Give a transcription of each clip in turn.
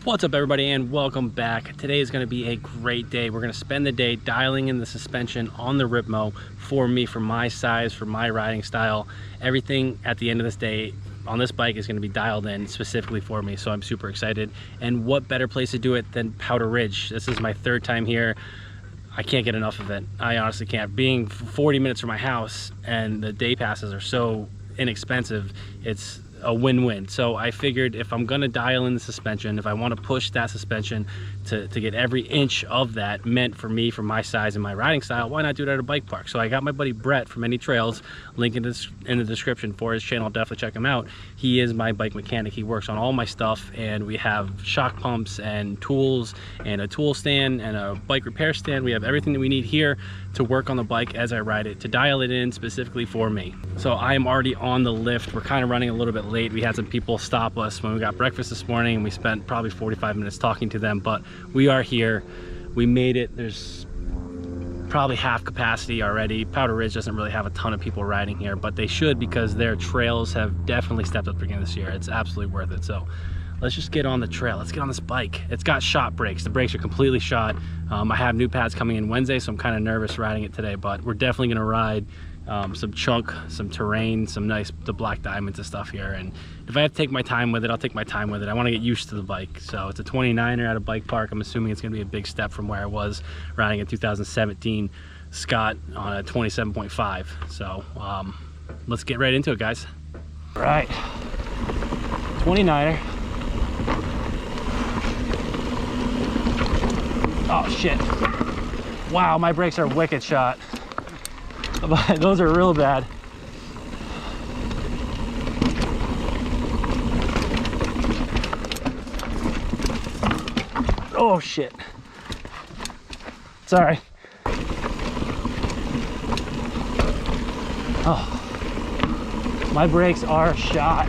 What's up everybody and welcome back. Today is going to be a great day. We're going to spend the day dialing in the suspension on the Ripmo for me, for my size, for my riding style. Everything at the end of this day on this bike is going to be dialed in specifically for me, so I'm super excited. And what better place to do it than Powder Ridge? This is my third time here. I can't get enough of it. I honestly can't. Being 40 minutes from my house and the day passes are so inexpensive, it's a win-win. So I figured if I'm gonna dial in the suspension, if I want to push that suspension to get every inch of that meant for me, for my size and my riding style, why not do it at a bike park? So I got my buddy Brett from Any Trails, link in the description for his channel. Definitely check him out. He is my bike mechanic. He works on all my stuff, and we have shock pumps and tools and a tool stand and a bike repair stand. We have everything that we need here to work on the bike as I ride it, to dial it in specifically for me. So I am already on the lift. We're kind of running a little bit late. We had some people stop us when we got breakfast this morning, and we spent probably 45 minutes talking to them, but we are here. We made it. There's probably half capacity already. Powder Ridge doesn't really have a ton of people riding here, but they should, because their trails have definitely stepped up again this year. It's absolutely worth it. So let's just get on the trail. Let's get on this bike. It's got shot brakes. The brakes are completely shot. I have new pads coming in Wednesday, so I'm kind of nervous riding it today, but we're definitely going to ride some chunk, some terrain, some nice, the black diamonds and stuff here. And if I have to take my time with it, I'll take my time with it. I want to get used to the bike. So it's a 29er at a bike park. I'm assuming it's going to be a big step from where I was riding a 2017 Scott on a 27.5. So let's get right into it, guys. All right, 29er. Oh shit. Wow, my brakes are wicked shot. Those are real bad. Oh shit. Sorry. Oh, my brakes are shot.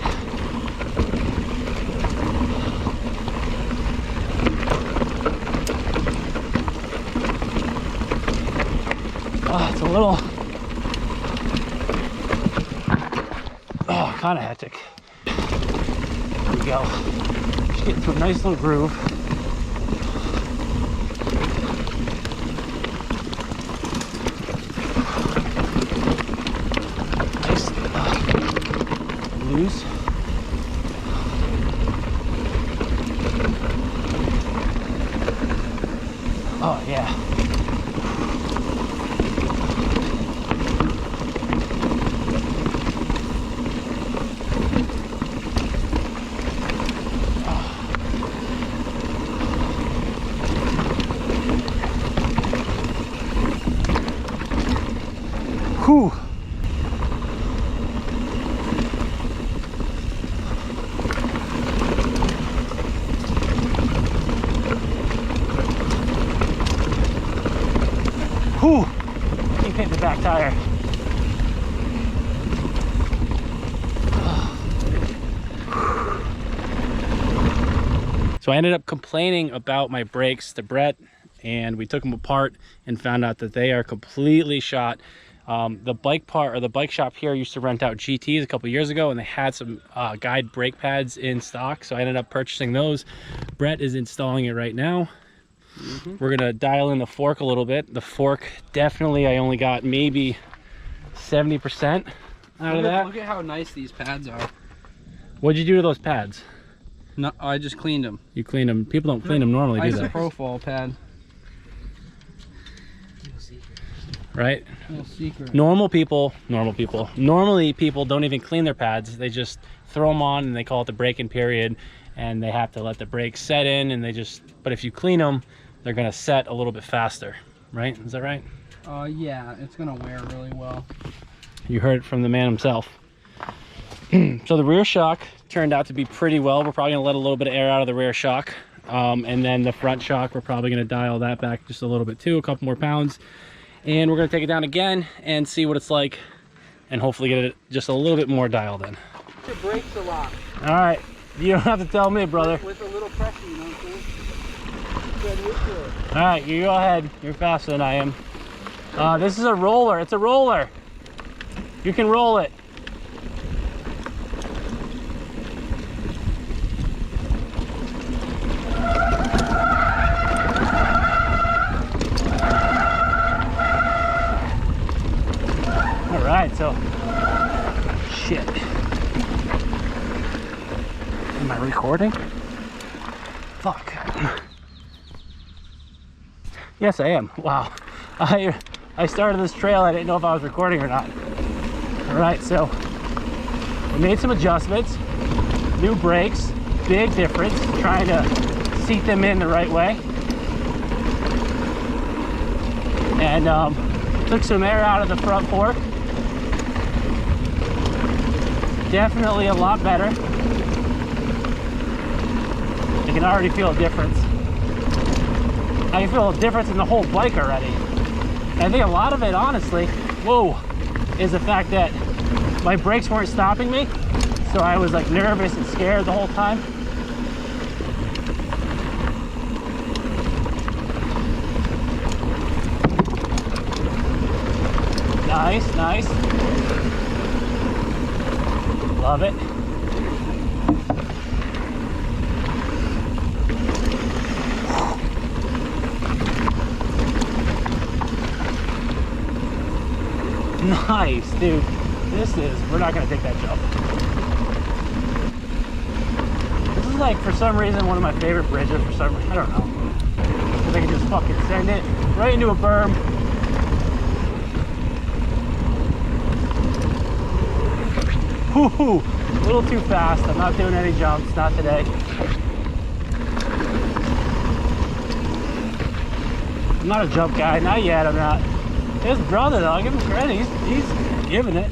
Oh, it's a little, kind of hectic. There we go. Just get into a nice little groove. Nice. Loose. Oh yeah. Whew. Whew. Keep hitting the back tire. So I ended up complaining about my brakes to Brett, and we took them apart and found out that they are completely shot. The bike part, or the bike shop here, used to rent out GTs a couple years ago, and they had some guide brake pads in stock, so I ended up purchasing those. Brett is installing it right now. We're gonna dial in the fork a little bit. The fork, definitely, I only got maybe 70% out of that. Look at how nice these pads are. What'd you do to those pads? No, I just cleaned them. You cleaned them. People don't clean them normally, do they? Nice profile pad. Right? No secret. Normally people don't even clean their pads. They just throw them on and they call it the break-in period, and they have to let the brakes set in, and but if you clean them, they're gonna set a little bit faster, right? Is that right? Yeah, it's gonna wear really well. You heard it from the man himself. So the rear shock turned out to be pretty well. We're probably gonna let a little bit of air out of the rear shock. And then the front shock, we're probably gonna dial that back just a little bit too, a couple more pounds. And we're gonna take it down again and see what it's like, and hopefully get it just a little bit more dialed in. Your brakes a lot. All right, you don't have to tell me, brother. With a little pressure, you know what I'm saying? All right, you go ahead. You're faster than I am. This is a roller. It's a roller. You can roll it. recording? Fuck. Yes, I am. Wow. I started this trail, I didn't know if I was recording or not. Alright, so I made some adjustments. New brakes, big difference. Trying to seat them in the right way. And took some air out of the front fork. Definitely a lot better. I can already feel a difference. I can feel a difference in the whole bike already. And I think a lot of it, honestly, is the fact that my brakes weren't stopping me. So I was like nervous and scared the whole time. Nice, nice. Love it. Nice, dude. We're not gonna take that jump. This is like, for some reason, one of my favorite bridges for some reason. I don't know. Because I can just fucking send it right into a berm. Whoo-hoo. A little too fast. I'm not doing any jumps, not today. I'm not a jump guy, not yet, I'm not. His brother though, I'll give him credit, he's giving it.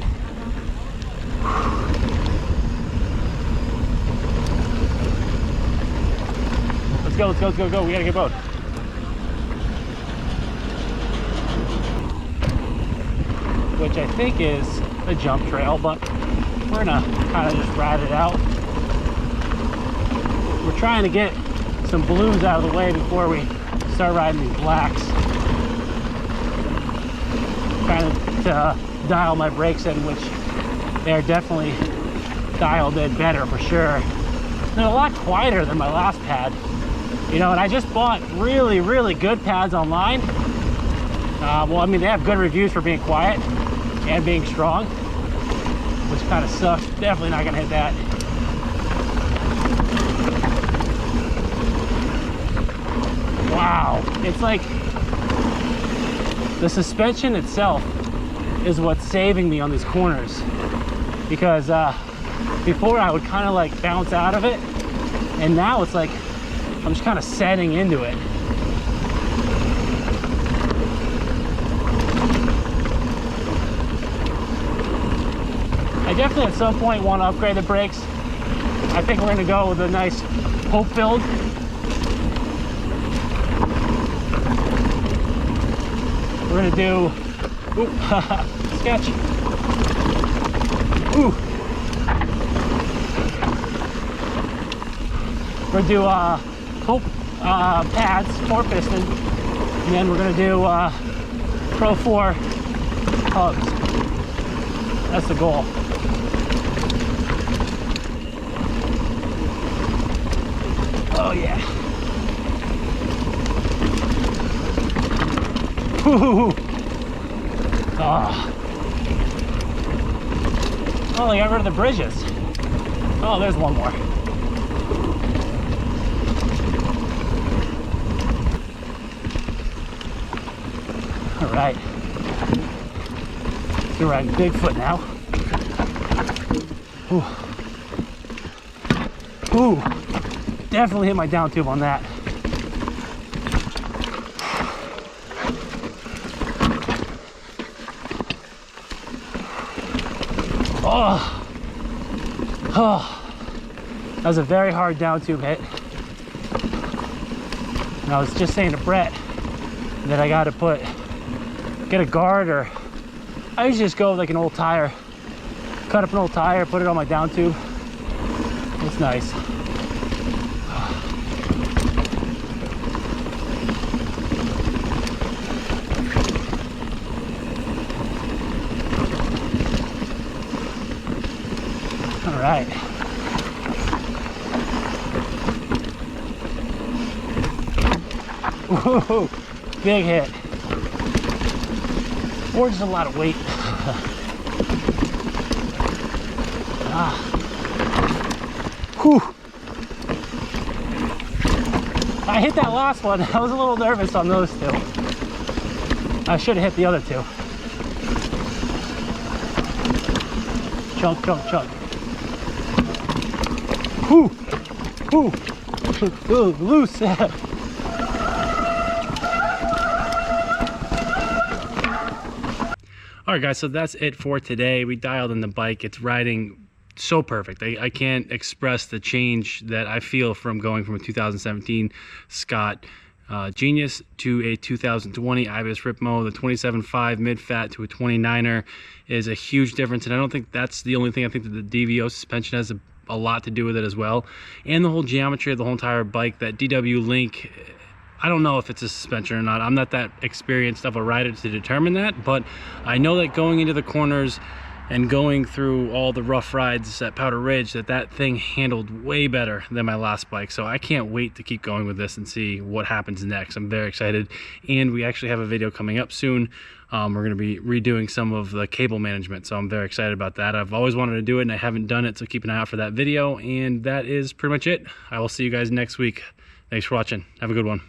Let's go, let's go, let's go, go. We gotta get both. Which I think is a jump trail, but we're gonna kind of just ride it out. We're trying to get some blues out of the way before we start riding these blacks. Trying to dial my brakes in, which they're definitely dialed in better for sure. They're a lot quieter than my last pad, you know, and I just bought really, really good pads online. Well, I mean, they have good reviews for being quiet and being strong, which kind of sucks. Definitely not gonna hit that. Wow, it's like the suspension itself is what's saving me on these corners, because before I would kind of like bounce out of it, and now it's like I'm just kind of setting into it. I definitely at some point want to upgrade the brakes. I think we're going to go with a nice hope build. We're going to do sketch. Ooh. We're going to do hope pads, 4-piston, and then we're going to do Pro 4 hubs. That's the goal. Oh yeah. Woo-hoo-hoo. Oh, they got rid of the bridges. Oh, there's one more. All right. You're riding Bigfoot now. Ooh. Ooh. Definitely hit my down tube on that. Oh. Oh. That was a very hard down tube hit. And I was just saying to Brett that I gotta get a guard, or I usually just go with like an old tire. Cut up an old tire, put it on my down tube. It's nice. All right. Whoa, big hit. Or just a lot of weight. Whew. I hit that last one. I was a little nervous on those two. I should have hit the other two. Chunk, chunk, chunk. Whoo! Whoo! Ooh, loose. All right, guys, so that's it for today. We dialed in the bike. It's riding so perfect. I can't express the change that I feel from going from a 2017 Scott Genius to a 2020 Ibis Ripmo. The 27.5 mid-fat to a 29er is a huge difference, and I don't think that's the only thing. I think that the DVO suspension has a lot to do with it as well, and the whole geometry of the whole entire bike. That DW Link, I don't know if it's a suspension or not. I'm not that experienced of a rider to determine that, but I know that going into the corners and going through all the rough rides at Powder Ridge, that thing handled way better than my last bike. So I can't wait to keep going with this and see what happens next. I'm very excited, and we actually have a video coming up soon. We're going to be redoing some of the cable management, so I'm very excited about that. I've always wanted to do it and I haven't done it, so keep an eye out for that video. And that is pretty much it. I will see you guys next week. Thanks for watching. Have a good one.